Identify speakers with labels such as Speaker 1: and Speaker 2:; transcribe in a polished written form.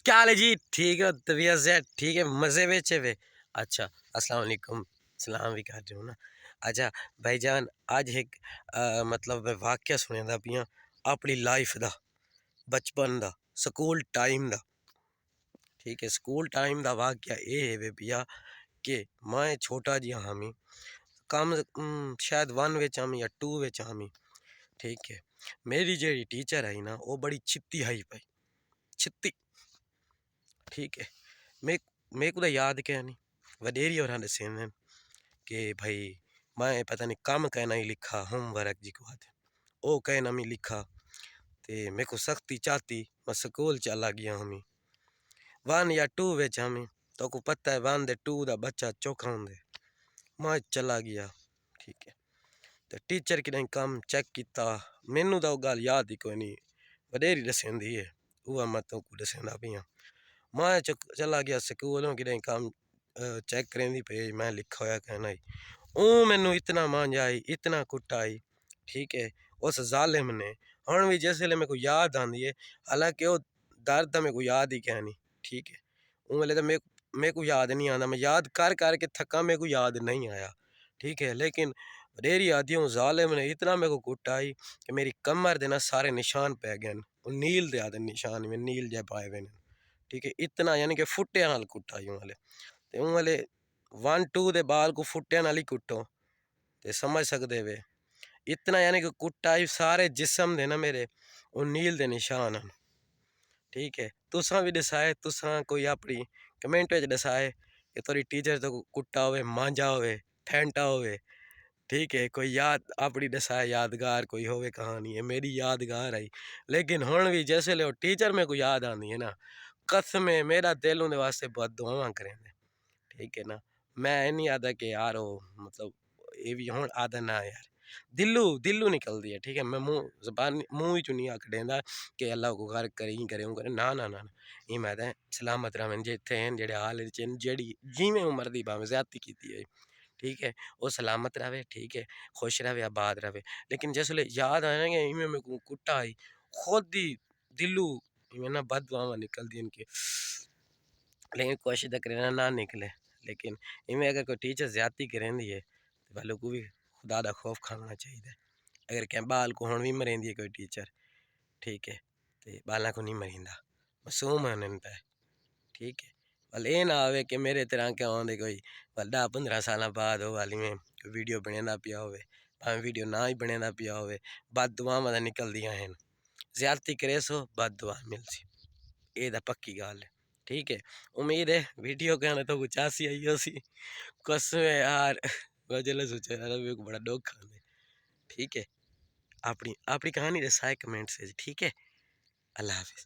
Speaker 1: क्या हाल है जी? ठीक है, तबीयत से ठीक है, मज़े में वे। अच्छा, अस्सलाम वालेकुम, सलाम भी कर रहे हो ना। अच्छा भाईजान, आज एक मतलब मैं वाकया सुने पियां अपनी लाइफ दा, बचपन दा, स्कूल टाइम दा। ठीक है, स्कूल टाइम दा वाकया ये है वे पिया कि मैं छोटा जी हामी, कम शायद 1 विच हामी या 2 विच हामी। ठीक है, मेरी जेड़ी टीचर आई ना, वो बड़ी छित्ती हाई पाई, छित्ती। ठीक है, मैं मेरे को तो याद क्या नहीं, वडेरी और दसे कि भाई मैं पता नहीं कम कहना ही लिखा होमवर्क जी को आते ओ कहना मैं लिखा। ते मेरे को सख्ती चाहती मैं स्कूल चला गया हमी 1 या 2 विच हमी। तो को पता है 1 दे 2 दा बच्चा चौखा होंदे। मैं चला गया। ठीक है, तो टीचर कि काम चेक किया, मैनू तो गल याद ही कोई नहीं, वडेरी दसेंदी है वह मैं तो को दसेंदा पियां। मैं चला गया स्कूलों कि काम चेक करेंदी पे मैं लिखा होया कहना ही ओ मैनू इतना मांझा आई, इतना कुट्टा आई। ठीक है, उस जालिम ने हुण भी जिस वेले मेरे को याद आंदी है, हालांकि वो दर्द मेरे को याद ही क्या नहीं। ठीक है, उस वेले तो मेरे को याद नहीं आंदा, मैं याद कर करके थका, मेरे को याद नहीं आया। ठीक है, लेकिन रेरी आदि जालिम ने इतना मेरे को कुट्टा आई कि मेरी कमर दे ना सारे निशान पै गए, नील दे आदे निशान में नील जे पाए हुए। ठीक है, इतना यानी कि फुट्टे नाल कुट्टा यूं वाले, ते उं वाले 1 2 दे बाल को फुट्टे नाल ही कुट्टो ते समझ सकते वे। इतना यानी कि कुट्टा ही सारे जिस्म दे ना मेरे वो नील दे निशान हैं। ठीक है, तुसां भी दसाए, तुसां कोई अपनी कमेंट में दसाए कि थोड़ी टीचर तो कुट्टा होवे, मांझा होवे, फैंटा होवे। ठीक है, कोई याद अपनी दसाए यादगार कोई होवे कहानी है, मेरी यादगार आई। लेकिन हुण भी जैसे ले टीचर में को याद आंदी है ना, कसम है मेरा दिल उनके वास्ते बहुत दुआवां करें। ठीक है ना, मैं नहीं आता कि यार वो मतलब ये भी हुण आदा ना यार, दिल्लू दिल्लू निकलदी है। ठीक है, मैं मुंह जबान मुंह चो नहीं आख देंदा कि अल्लाह को घर करे ही करे करे, ना ना ना ना। ये मैं तो सलामत रहन जिथे हैं जेड़े हाल च जेड़ी जिवें उम्र दी भावें ज्यादती कीती है। ठीक है, वो सलामत रहे। ठीक है, खुश रहे, आबाद रहे। लेकिन जिसले याद आया ना कि इवें मेरे को कुट्टा आई, खुद ही दिल्लू इवें ना बददुआवां निकलदी इनके। लेकिन कोशिश तो करना ना निकले। लेकिन इवें अगर कोई टीचर ज्यादती करेंदी है तो वालों को भी खुदा दा खौफ खाना चाहिए। अगर क्या बाल को हुण भी मरेंदी है कोई टीचर, ठीक है, तो बालों को नहीं मरींदा, मासूम है उन्हें पे। ठीक है, वल ये ना आवे कि मेरे तरह क्या आंदे कोई 10 15 साल बाद हो वाली में कोई वीडियो बनेदा पिया होवे, भावें वीडियो ना ही बनेदा पिया होवे, बददुआवां तां निकलदियां हैं। ज्यादती करे सो बददुआ मिलसी, ये तो पक्की गल है। ठीक है, उम्मीद है वीडियो कहने तो कुछ आसी आई हो सी। कसम है यार, मैं जल्द सोचा यार मेरे को बड़ा दुख आंदा। ठीक है, अपनी अपनी कहानी दसाए कमेंट से। ठीक है, अल्लाह हाफिज़।